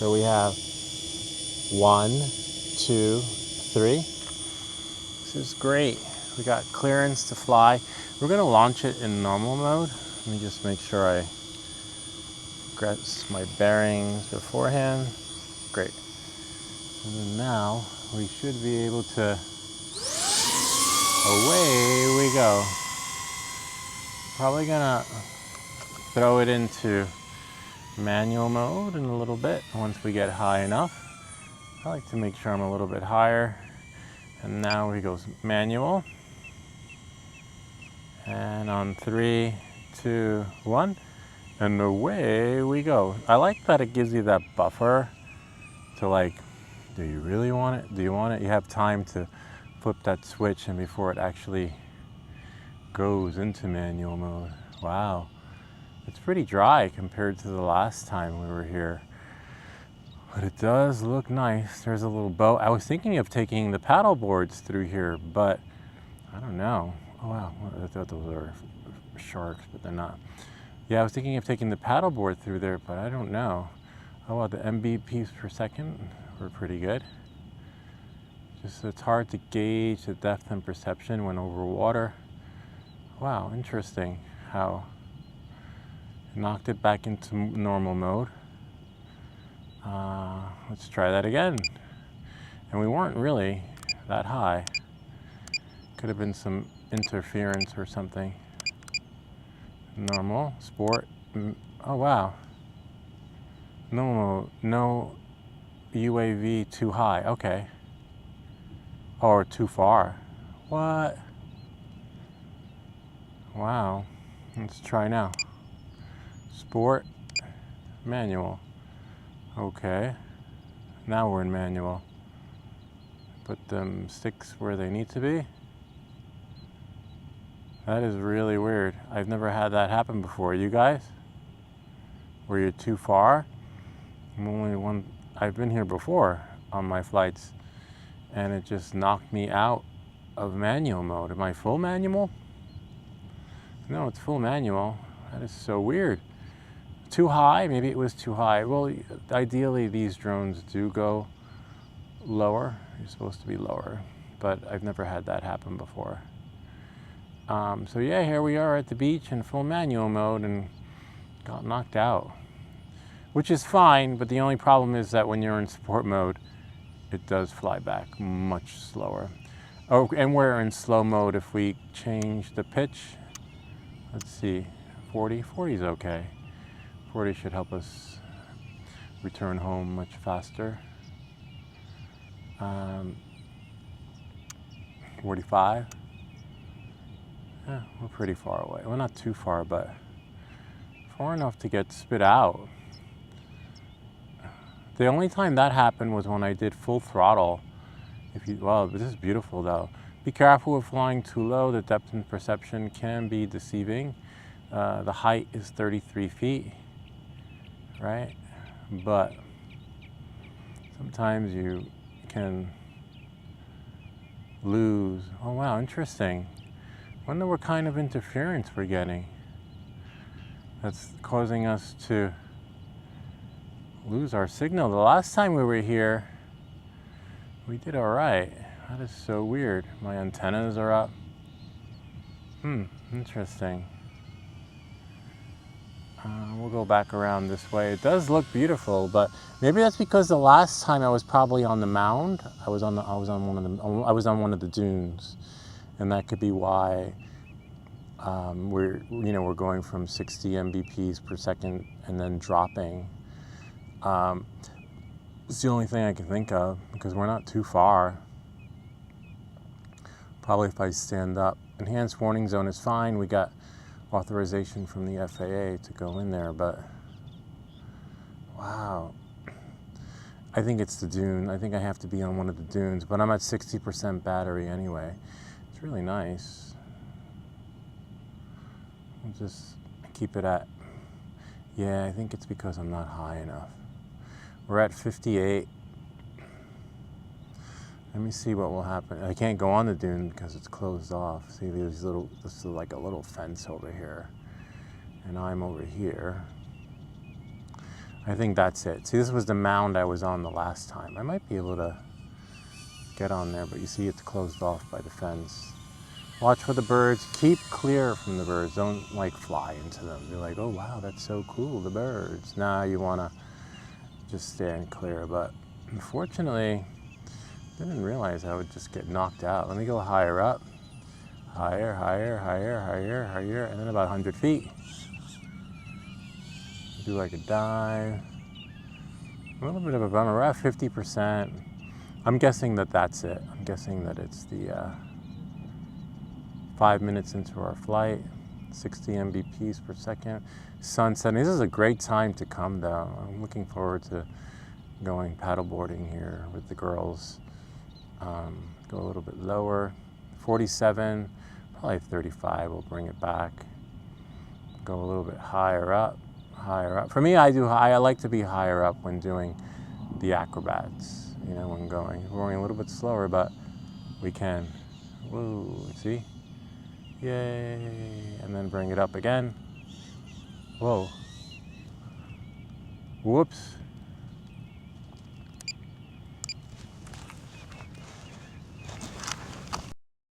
So we have 1, 2, 3. This is great. We got clearance to fly. We're gonna launch it in normal mode. Let me just make sure I grasp my bearings beforehand. Great. And then now we should be able to, away we go. Probably gonna throw it into manual mode in a little bit once we get high enough. I like to make sure I'm a little bit higher. And now we go manual. And on 3, 2, 1, and away we go. I like that it gives you that buffer to like, do you really want it? Do you want it? You have time to flip that switch and before it actually goes into manual mode. Wow. It's pretty dry compared to the last time we were here. But it does look nice. There's a little boat. I was thinking of taking the paddle boards through here, but I don't know. Oh wow, I thought those were sharks, but they're not. Yeah, I was thinking of taking the paddle board through there, but I don't know. Oh wow, the MBPs per second were pretty good. Just it's hard to gauge the depth and perception when over water. Wow, interesting how it knocked it back into normal mode. Let's try that again. And we weren't really that high. Could have been some interference or something. Normal, sport. Oh wow. No UAV too high. Okay. Or too far. What? Wow. Let's try now. Sport, manual. Okay. Now we're in manual. Put them sticks where they need to be. That is really weird. I've never had that happen before. You guys? Where you're too far? I've been here before on my flights and it just knocked me out of manual mode. Am I full manual? No, it's full manual. That is so weird. Too high? Maybe it was too high. Well, ideally these drones do go lower. You're supposed to be lower, but I've never had that happen before. So yeah, here we are at the beach in full manual mode and got knocked out, which is fine, but the only problem is that when you're in sport mode, it does fly back much slower. Oh, and we're in slow mode. If we change the pitch, let's see, 40 is okay. 40 should help us return home much faster. 45. Yeah, we're pretty far away. Well, not too far, but far enough to get spit out. The only time that happened was when I did full throttle. Wow, this is beautiful though. Be careful with flying too low. The depth and perception can be deceiving. The height is 33 feet, right? But sometimes you can lose. Oh wow, interesting. Wonder what kind of interference we're getting that's causing us to lose our signal. The last time we were here, we did all right. That is so weird. My antennas are up. Interesting. We'll go back around this way. It does look beautiful, but maybe that's because the last time I was probably on the mound. I was on one of the dunes, and that could be why we're going from 60 mbps per second and then dropping. It's the only thing I can think of because we're not too far. Probably if I stand up. Enhanced warning zone is fine. We got authorization from the FAA to go in there, but wow. I think it's the dune. I think I have to be on one of the dunes, but I'm at 60% battery anyway. It's really nice. I'll just keep it at, yeah, I think it's because I'm not high enough. We're at 58. Let me see what will happen. I can't go on the dune because it's closed off. See, this is like a little fence over here. And I'm over here. I think that's it. See, this was the mound I was on the last time. I might be able to get on there, but you see it's closed off by the fence. Watch for the birds. Keep clear from the birds. Don't like fly into them. Be like, oh wow, that's so cool, the birds. Nah, you want to just stand clear. But unfortunately, I didn't realize I would just get knocked out. Let me go higher up. Higher, higher, higher, higher, higher, and then about 100 feet. Do like a dive. A little bit of a bummer. We're at 50%. I'm guessing that that's it. I'm guessing that it's the 5 minutes into our flight, 60 mbps per second. Sun setting. This is a great time to come though. I'm looking forward to going paddleboarding here with the girls. Go a little bit lower. 47, probably 35, we'll bring it back. Go a little bit higher up, higher up. For me, I like to be higher up when doing the acrobats, you know, when going. We're going a little bit slower, but we can. Whoa, see? Yay, and then bring it up again. Whoa. Whoops.